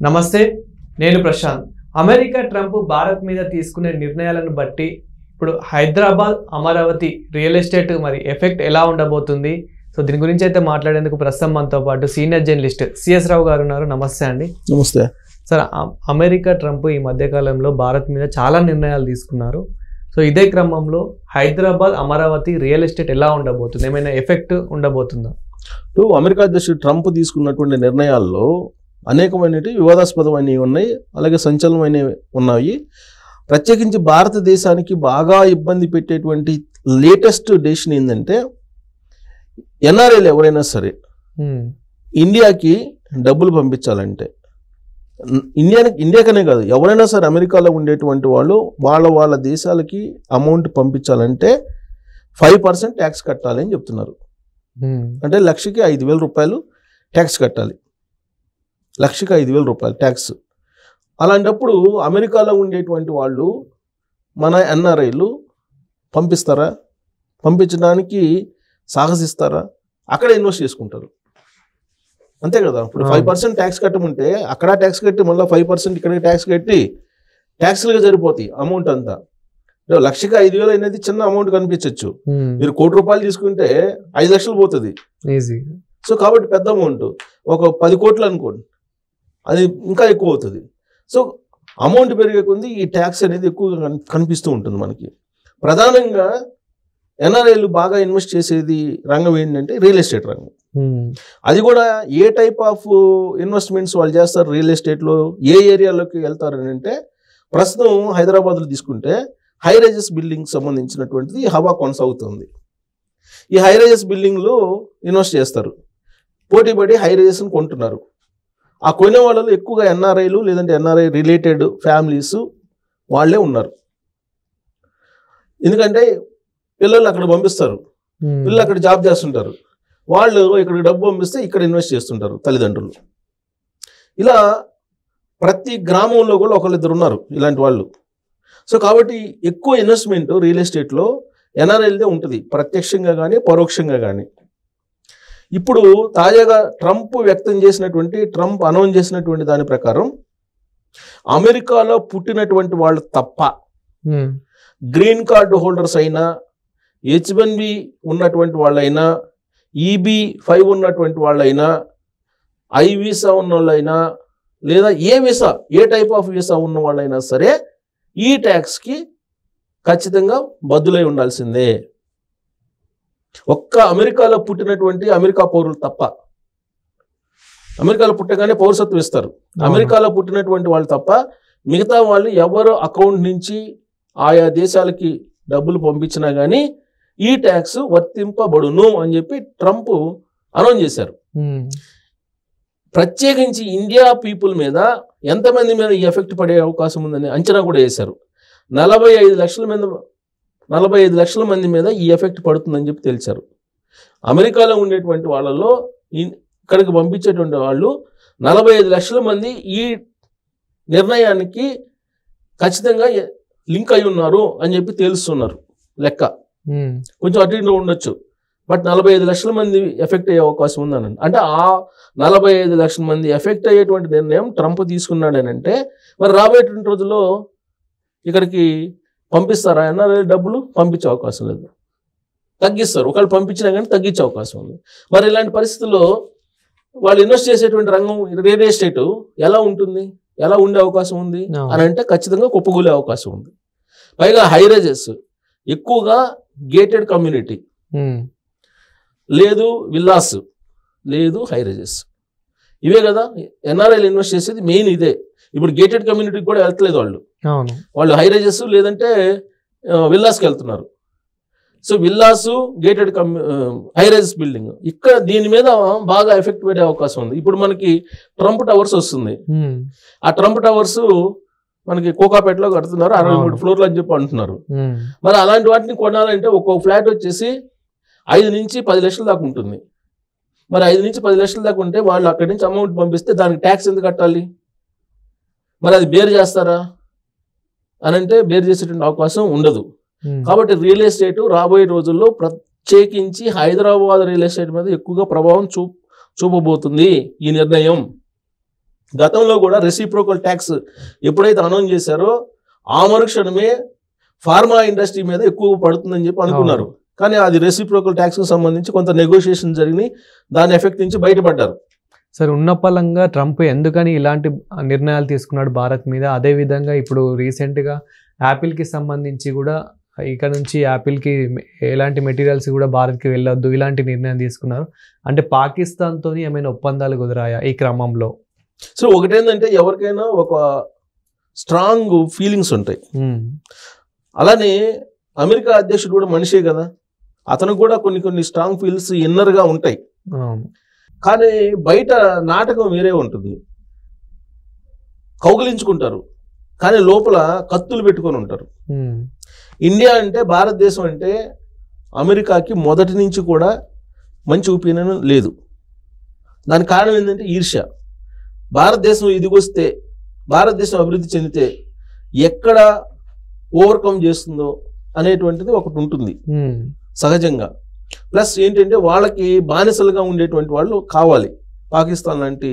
నమస్తే, నేను Prashanth. America Trump Bharat మీద తీసుకునే నిర్ణయాలను బట్టి ఇప్పుడు హైదరాబాద్ అమరావతి రియల్ ఎస్టేట్ మరి ఎఫెక్ట్ ఎలా ఉండబోతుంది? సో దీని గురించి అయితే మాట్లాడేందుకు ప్రస్తుతం మనతో పాటు సీనియర్ జర్నలిస్ట్ సిఎస్ రావు గారు ఉన్నారు. నమస్తే అండి. నమస్తే సార్. అమెరికా ట్రంప్ ఈ మధ్యకాలంలో భారత్ మీద చాలా నిర్ణయాలు తీసుకున్నారు. సో ఇదే క్రమంలో హైదరాబాద్ అమరావతి రియల్ ఎస్టేట్ ఎలా ఉండబోతుంది? ఏమైనా ఎఫెక్ట్ ఉండబోతుందా? అమెరికా అధ్యక్షుడు ట్రంప్ తీసుకున్నటువంటి నిర్ణయాల్లో అనేకమైనవి వివాదాస్పదమైనవి ఉన్నాయి, అలాగే సంచలనమైనవి ఉన్నాయి. ప్రత్యేకించి భారతదేశానికి బాగా ఇబ్బంది పెట్టేటువంటి లేటెస్ట్ డెసిషన్ ఏంటంటే, ఎన్ఆర్ఐలు ఎవరైనా సరే ఇండియాకి డబ్బులు పంపించాలంటే, ఇండియాకనే కాదు ఎవరైనా సరే అమెరికాలో ఉండేటువంటి వాళ్ళు వాళ్ళ దేశాలకి అమౌంట్ పంపించాలంటే 5% ట్యాక్స్ కట్టాలి అని చెప్తున్నారు. అంటే లక్షకి 5,000 రూపాయలు ట్యాక్స్ కట్టాలి. లక్షకి 5,000 రూపాయలు ట్యాక్స్. అలాంటప్పుడు అమెరికాలో ఉండేటువంటి వాళ్ళు మన ఎన్ఆర్ఐలు పంపిస్తారా? పంపించడానికి సాహసిస్తారా? అక్కడ ఇన్వెస్ట్ చేసుకుంటారు, అంతే కదా. ఇప్పుడు 5% ట్యాక్స్ కట్టమంటే అక్కడ ట్యాక్స్ కట్టి మళ్ళీ 5% ఇక్కడ ట్యాక్స్ కట్టి ట్యాక్స్లుగా సరిపోతాయి అమౌంట్ అంతా. లక్షకి 5,000 అనేది చిన్న అమౌంట్ కనిపించవచ్చు. మీరు 1 కోటి రూపాయలు తీసుకుంటే 5 లక్షలు పోతుంది. సో కాబట్టి పెద్ద అమౌంట్. ఒక 10 కోట్లు అనుకోండి, అది ఇంకా ఎక్కువ అవుతుంది. సో అమౌంట్ పెరిగే కొద్ది ఈ ట్యాక్స్ అనేది ఎక్కువగా కనిపిస్తూ ఉంటుంది మనకి. ప్రధానంగా ఎన్ఆర్ఐలు బాగా ఇన్వెస్ట్ చేసేది రంగం ఏంటంటే రియల్ ఎస్టేట్ రంగం. అది కూడా ఏ టైప్ ఆఫ్ ఇన్వెస్ట్మెంట్స్ వాళ్ళు చేస్తారు రియల్ ఎస్టేట్లో, ఏ ఏరియాలోకి వెళ్తారని అంటే, ప్రస్తుతం హైదరాబాద్లో తీసుకుంటే హై రైజెస్ బిల్డింగ్ సంబంధించినటువంటిది హవా కొనసాగుతుంది. ఈ హై రైజెస్ బిల్డింగ్లో ఇన్వెస్ట్ చేస్తారు, పోటీపడి హై రైజెస్ని కొంటున్నారు. ఆ కొనే వాళ్ళలో ఎక్కువగా ఎన్ఆర్ఐలు లేదంటే ఎన్ఆర్ఐ రిలేటెడ్ ఫ్యామిలీస్ వాళ్ళే ఉన్నారు. ఎందుకంటే పిల్లలు అక్కడ పంపిస్తారు, పిల్లలు అక్కడ జాబ్ చేస్తుంటారు, వాళ్ళు ఇక్కడికి డబ్బు పంపిస్తే ఇక్కడ ఇన్వెస్ట్ చేస్తుంటారు తల్లిదండ్రులు. ఇలా ప్రతి గ్రామంలో కూడా ఒకళ్ళిద్దరు ఉన్నారు ఇలాంటి వాళ్ళు. సో కాబట్టి ఎక్కువ ఇన్వెస్ట్మెంట్ రియల్ ఎస్టేట్లో ఎన్ఆర్ఐలదే ఉంటుంది, ప్రత్యక్షంగా కానీ పరోక్షంగా కానీ. ఇప్పుడు తాజాగా ట్రంప్ అనౌన్స్ చేసినటువంటి దాని ప్రకారం అమెరికాలో పుట్టినటువంటి వాళ్ళు తప్ప గ్రీన్ కార్డు హోల్డర్స్ అయినా, H1B ఉన్నటువంటి వాళ్ళైనా, EB-5 ఉన్నటువంటి వాళ్ళైనా, I వీసా ఉన్న వాళ్ళైనా, లేదా ఏ టైప్ ఆఫ్ వీసా ఉన్న వాళ్ళైనా సరే ఈ ట్యాక్స్కి ఖచ్చితంగా బద్దులై ఉండాల్సిందే. ఒక్క అమెరికాలో పుట్టినటువంటి అమెరికా పౌరులు తప్ప, అమెరికాలో పుట్టగానే పౌరసత్వం ఇస్తారు, అమెరికాలో పుట్టినటువంటి వాళ్ళు తప్ప మిగతా వాళ్ళు ఎవరు అకౌంట్ నుంచి ఆయా దేశాలకి డబ్బులు పంపించినా కానీ ఈ ట్యాక్స్ వర్తింపబడును అని చెప్పి ట్రంప్ అనౌన్స్ చేశారు. ప్రత్యేకించి ఇండియా పీపుల్ మీద ఎంతమంది మీద ఈ ఎఫెక్ట్ పడే అవకాశం ఉందని అంచనా కూడా వేశారు. 45 లక్షల మంది మీద ఈ ఎఫెక్ట్ పడుతుందని చెప్పి తెలిసారు. అమెరికాలో ఉండేటువంటి వాళ్ళలో ఇక్కడికి పంపించేటువంటి వాళ్ళు 45 లక్షల మంది ఈ నిర్ణయానికి ఖచ్చితంగా లింక్ అయి ఉన్నారు అని చెప్పి తెలుస్తున్నారు లెక్క. కొంచెం అటు ఇటు ఉండొచ్చు, బట్ 45 లక్షల మంది ఎఫెక్ట్ అయ్యే అవకాశం ఉందని. అంటే ఆ 45 లక్షల మంది ఎఫెక్ట్ అయ్యేటువంటి నిర్ణయం ట్రంప్ తీసుకున్నాడని అంటే, మరి రాబోయేటువంటి రోజుల్లో ఇక్కడికి పంపిస్తారా అన్న డబ్బులు? పంపించే అవకాశం లేదు, తగ్గిస్తారు. ఒకళ్ళు పంపించినా కానీ తగ్గించే అవకాశం ఉంది. మరి ఇలాంటి పరిస్థితుల్లో వాళ్ళు ఇన్వెస్ట్ చేసేటువంటి రంగం రియల్ ఎస్టేట్ ఎలా ఉంటుంది, ఎలా ఉండే అవకాశం ఉంది అని అంటే ఖచ్చితంగా కుప్పగూలే అవకాశం ఉంది. పైగా హై రైజెస్, ఎక్కువగా గేటెడ్ కమ్యూనిటీ లేదు, విల్లాస్ లేదు, హై రైజెస్, ఇవే కదా ఎన్ఆర్ఐలు ఇన్వెస్ట్ చేసేది మెయిన్ ఇదే. ఇప్పుడు గేటెడ్ కమ్యూనిటీకి కూడా వెళ్తలేదు వాళ్ళు హై రైజెస్ లేదంటే విల్లాస్కి వెళ్తున్నారు. So villas, gated high rises building, ఇక్కడ దీని మీద బాగా ఎఫెక్ట్ పడే అవకాశం ఉంది. ఇప్పుడు మనకి ట్రంప్ టవర్స్ వస్తుంది, ఆ ట్రంప్ టవర్స్ మనకి కోకాపేటలో కడుతున్నారు, 63 ఫ్లోర్లు అని చెప్పి అంటున్నారు. మరి అలాంటి వాటిని కొనాలంటే ఒక్కొక్క ఫ్లాట్ వచ్చేసి 5 నుంచి 10 లక్షల దాకా ఉంటుంది. మరి 5 నుంచి 10 లక్షల దాకా ఉంటే వాళ్ళు అక్కడి నుంచి అమౌంట్ పంపిస్తే దానికి ట్యాక్స్ ఎందుకు కట్టాలి? మరి అది బేర్ చేస్తారా అని అంటే బేర్ చేసేటువంటి అవకాశం ఉండదు. కాబట్టి రియల్ ఎస్టేట్ రాబోయే రోజుల్లో ప్రత్యేకించి హైదరాబాద్ రియల్ ఎస్టేట్ మీద ఎక్కువగా ప్రభావం చూపబోతుంది ఈ నిర్ణయం. గతంలో కూడా రెసిప్రోకల్ ట్యాక్స్ ఎప్పుడైతే అనౌన్స్ చేశారో ఆ మరుక్షణమే ఫార్మా ఇండస్ట్రీ మీద ఎక్కువ పడుతుందని చెప్పి అనుకున్నారు. కానీ అది రెసిప్రోకల్ ట్యాక్స్కి సంబంధించి కొంత నెగోషియేషన్ జరిగి దాని ఎఫెక్ట్ నుంచి బయటపడ్డారు. సార్ ఉన్న పలంగా ట్రంప్ ఎందుకని ఇలాంటి నిర్ణయాలు తీసుకున్నాడు భారత్ మీద? అదేవిధంగా ఇప్పుడు రీసెంట్గా యాపిల్కి సంబంధించి కూడా ఇక్కడ నుంచి యాపిల్కి ఎలాంటి మెటీరియల్స్ కూడా భారత్కి వెళ్ళొద్దు ఇలాంటి నిర్ణయం తీసుకున్నారు. అంటే పాకిస్తాన్తో ఏమైనా ఒప్పందాలు కుదిరాయా ఈ క్రమంలో? సో ఒకటేంటంటే ఎవరికైనా ఒక స్ట్రాంగ్ ఫీలింగ్స్ ఉంటాయి. అలానే అమెరికా అధ్యక్షుడు కూడా మనిషే కదా, అతను కూడా కొన్ని స్ట్రాంగ్ ఫీల్స్ ఇన్నర్గా ఉంటాయి. కానీ బయట నాటకం వేరే ఉంటుంది. కౌగిలించుకుంటారు కానీ లోపల కత్తులు పెట్టుకొని ఉంటారు. ఇండియా అంటే భారతదేశం అంటే అమెరికాకి మొదటి నుంచి కూడా మంచి ఒపీనియన్ లేదు. దానికి కారణం ఏంటంటే ఈర్ష్య. భారతదేశం ఇదిగొస్తే, భారతదేశం అభివృద్ధి చెందితే ఎక్కడ ఓవర్కమ్ చేస్తుందో అనేటువంటిది ఒకటి ఉంటుంది సహజంగా. ప్లస్ ఏంటంటే వాళ్ళకి బానిసలుగా ఉండేటువంటి వాళ్ళు కావాలి, పాకిస్తాన్ లాంటి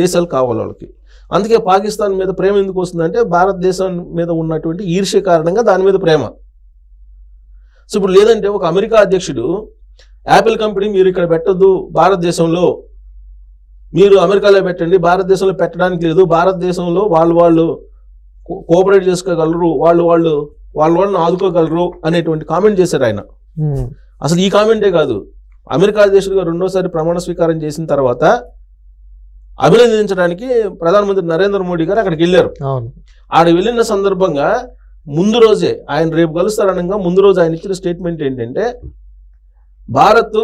దేశాలు కావాలి వాళ్ళకి. అందుకే పాకిస్తాన్ మీద ప్రేమ ఎందుకు వస్తుందంటే భారతదేశం మీద ఉన్నటువంటి ఈర్ష్య కారణంగా దాని మీద ప్రేమ. సో ఇప్పుడు లేదంటే ఒక అమెరికా అధ్యక్షుడు యాపిల్ కంపెనీ మీరు ఇక్కడ పెట్టద్దు, భారతదేశంలో మీరు అమెరికాలో పెట్టండి, భారతదేశంలో పెట్టడానికి లేదు, భారతదేశంలో వాళ్ళు కోఆపరేట్ చేసుకోగలరు, వాళ్ళని ఆదుకోగలరు అనేటువంటి కామెంట్ చేశారు ఆయన. అసలు ఈ కామెంటే కాదు, అమెరికా అధ్యక్షుడిగా రెండోసారి ప్రమాణ స్వీకారం చేసిన తర్వాత అభినందించడానికి ప్రధానమంత్రి నరేంద్ర మోడీ గారు అక్కడికి వెళ్ళారు. ఆడ వెళ్ళిన సందర్భంగా ముందు రోజే ఆయన రేపు కలుస్తారనగా ముందు రోజు ఆయన ఇచ్చిన స్టేట్మెంట్ ఏంటంటే భారత్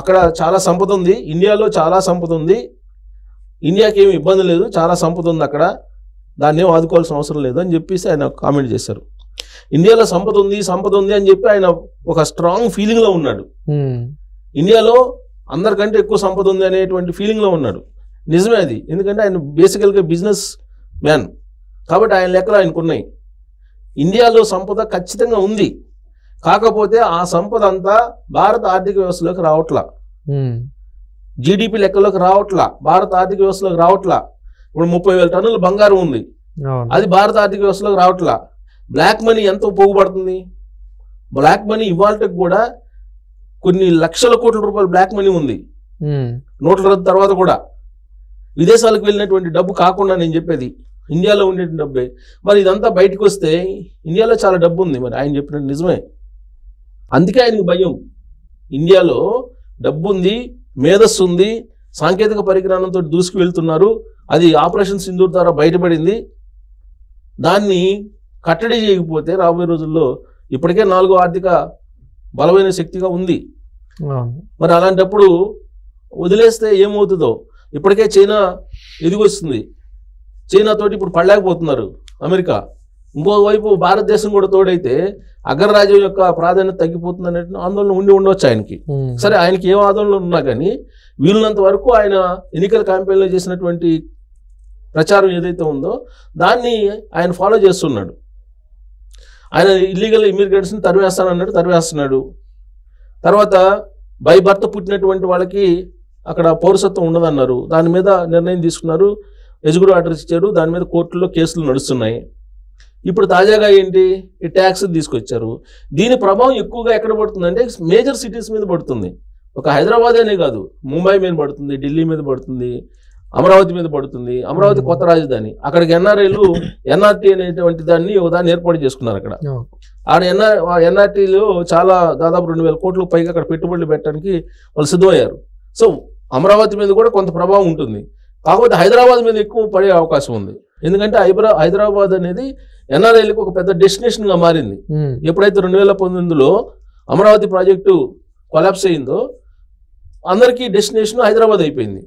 అక్కడ చాలా సంపద ఉంది, ఇండియాలో చాలా సంపద ఉంది, ఇండియాకి ఏమి ఇబ్బంది లేదు, చాలా సంపద ఉంది అక్కడ, దాన్ని ఏం ఆదుకోవాల్సిన అవసరం లేదు అని చెప్పేసి ఆయన కామెంట్ చేశారు. ఇండియాలో సంపద ఉంది అని చెప్పి ఆయన ఒక స్ట్రాంగ్ ఫీలింగ్లో ఉన్నాడు. ఇండియాలో అందరికంటే ఎక్కువ సంపద ఉంది అనేటువంటి ఫీలింగ్లో ఉన్నాడు. నిజమే అది, ఎందుకంటే ఆయన బేసికల్గా బిజినెస్ మ్యాన్ కాబట్టి ఆయన లెక్కలు ఆయనకున్నాయి. ఇండియాలో సంపద ఖచ్చితంగా ఉంది, కాకపోతే ఆ సంపద అంతా భారత ఆర్థిక వ్యవస్థలోకి రావట్లా, జీడిపి లెక్కలోకి రావట్లా, భారత ఆర్థిక వ్యవస్థలోకి రావట్లా. ఇప్పుడు 30,000 టన్నుల బంగారం ఉంది, అది భారత ఆర్థిక వ్యవస్థలోకి రావట్లా. బ్లాక్ మనీ ఎంతో పోగుపడుతుంది. బ్లాక్ మనీ ఇవాళకి కూడా కొన్ని లక్షల కోట్ల రూపాయలు బ్లాక్ మనీ ఉంది, నోట్ల రద్దు తర్వాత కూడా. విదేశాలకు వెళ్ళినటువంటి డబ్బు కాకుండా నేను చెప్పేది ఇండియాలో ఉండే డబ్బే. మరి ఇదంతా బయటకు వస్తే ఇండియాలో చాలా డబ్బు ఉంది, మరి ఆయన చెప్పినట్టు నిజమే. అందుకే ఆయనకు భయం. ఇండియాలో డబ్బు ఉంది, మేధస్సు ఉంది, సాంకేతిక పరిజ్ఞానంతో దూసుకు వెళ్తున్నారు, అది ఆపరేషన్ సింధూర్ ద్వారా బయటపడింది. దాన్ని కట్టడి చేయకపోతే రాబోయే రోజుల్లో ఇప్పటికే 4వ ఆర్థిక బలమైన శక్తిగా ఉంది. మరి అలాంటప్పుడు వదిలేస్తే ఏమవుతుందో. ఇప్పటికే చైనా ఎదిగొస్తుంది, చైనాతోటి ఇప్పుడు పడలేకపోతున్నారు అమెరికా. ఇంకోవైపు భారతదేశం కూడా తోడైతే అగ్రరాజ్యం యొక్క ప్రాధాన్యత తగ్గిపోతుంది అనే ఆందోళన ఉండవచ్చు ఆయనకి. సరే, ఆయనకి ఏం ఆందోళన ఉన్నా కానీ వీలున్నంత వరకు ఆయన ఎన్నికల క్యాంపెయిన్లో చేసినటువంటి ప్రచారం ఏదైతే ఉందో దాన్ని ఆయన ఫాలో చేస్తున్నాడు. ఆయన ఇల్లీగల్ ఇమిగ్రెంట్స్ని తరివేస్తున్నాడు. తర్వాత బై బర్త్ పుట్టినటువంటి వాళ్ళకి అక్కడ పౌరసత్వం ఉండదన్నారు, దాని మీద నిర్ణయం తీసుకున్నారు, ఎగ్జిక్యూటివ్ ఆర్డర్స్ ఇచ్చారు, దాని మీద కోర్టులో కేసులు నడుస్తున్నాయి. ఇప్పుడు తాజాగా ఏంటి, ఈ ట్యాక్స్ తీసుకొచ్చారు. దీని ప్రభావం ఎక్కువగా ఎక్కడ పడుతుందంటే మేజర్ సిటీస్ మీద పడుతుంది. ఒక హైదరాబాద్ అనే కాదు, ముంబై మీద పడుతుంది, ఢిల్లీ మీద పడుతుంది, అమరావతి మీద పడుతుంది. అమరావతి కొత్త రాజధాని, అక్కడికి ఎన్ఆర్ఐలు ఎన్ఆర్టీ అనేటువంటి దాన్ని ఏర్పాటు చేసుకున్నారు. అక్కడ ఎన్ఆర్టీలో చాలా దాదాపు 2,000 కోట్లకు పైగా అక్కడ పెట్టుబడులు పెట్టడానికి వాళ్ళు సిద్ధమయ్యారు. సో అమరావతి మీద కూడా కొంత ప్రభావం ఉంటుంది, కాకపోతే హైదరాబాద్ మీద ఎక్కువ పడే అవకాశం ఉంది. ఎందుకంటే హైదరాబాద్ అనేది ఎన్ఆర్ఐలకు ఒక పెద్ద డెస్టినేషన్గా మారింది. ఎప్పుడైతే 2019లో అమరావతి ప్రాజెక్టు కొలాప్స్ అయిందో అందరికీ డెస్టినేషన్ హైదరాబాద్ అయిపోయింది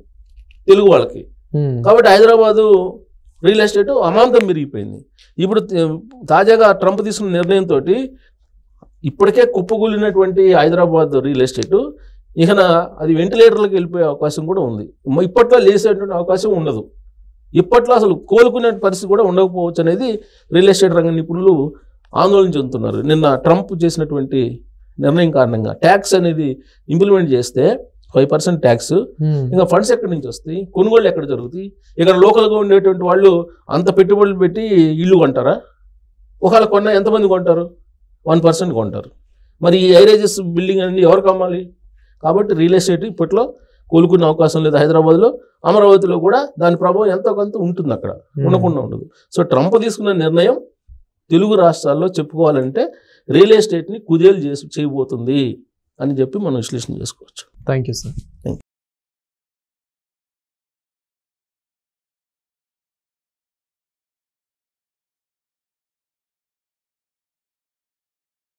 తెలుగు వాళ్ళకి. కాబట్టి హైదరాబాదు రియల్ ఎస్టేట్ అమాంతం పెరిగిపోయింది. ఇప్పుడు తాజాగా ట్రంప్ తీసుకున్న నిర్ణయంతో ఇప్పటికే కుప్పగూలినటువంటి హైదరాబాద్ రియల్ ఎస్టేట్ ఇక అది వెంటిలేటర్లకు వెళ్ళిపోయే అవకాశం కూడా ఉంది. ఇప్పట్లో లేసేటువంటి అవకాశం ఉండదు. ఇప్పట్లో అసలు కోలుకునే పరిస్థితి కూడా ఉండకపోవచ్చు అనేది రియల్ ఎస్టేట్ రంగ నిపుణులు ఆందోళన చెందుతున్నారు. నిన్న ట్రంప్ చేసినటువంటి నిర్ణయం కారణంగా ట్యాక్స్ అనేది ఇంప్లిమెంట్ చేస్తే 5% ట్యాక్స్. ఇంకా ఫండ్స్ ఎక్కడి నుంచి వస్తాయి, కొనుగోళ్ళు ఎక్కడ జరుగుతాయి? ఇక్కడ లోకల్గా ఉండేటువంటి వాళ్ళు అంత పెట్టుబడులు పెట్టి ఇల్లు కొంటారా? ఒకవేళ కొన్నా ఎంతమంది కొంటారు? 1% కొంటారు. మరి ఈ హైరేజెస్ బిల్డింగ్ అన్ని ఎవరికి అమ్మాలి? కాబట్టి రియల్ ఎస్టేట్ ఇప్పట్లో కోలుకునే అవకాశం లేదు. హైదరాబాద్లో, అమరావతిలో కూడా దాని ప్రభావం ఎంతో కొంత ఉంటుంది, అక్కడ ఉండకుండా ఉండదు. సో ట్రంప్ తీసుకున్న నిర్ణయం తెలుగు రాష్ట్రాల్లో చెప్పుకోవాలంటే రియల్ ఎస్టేట్ని కుదేలు చేయబోతుంది అని చెప్పి మనం విశ్లేషణ చేసుకోవచ్చు. Thank you sir. Thank you.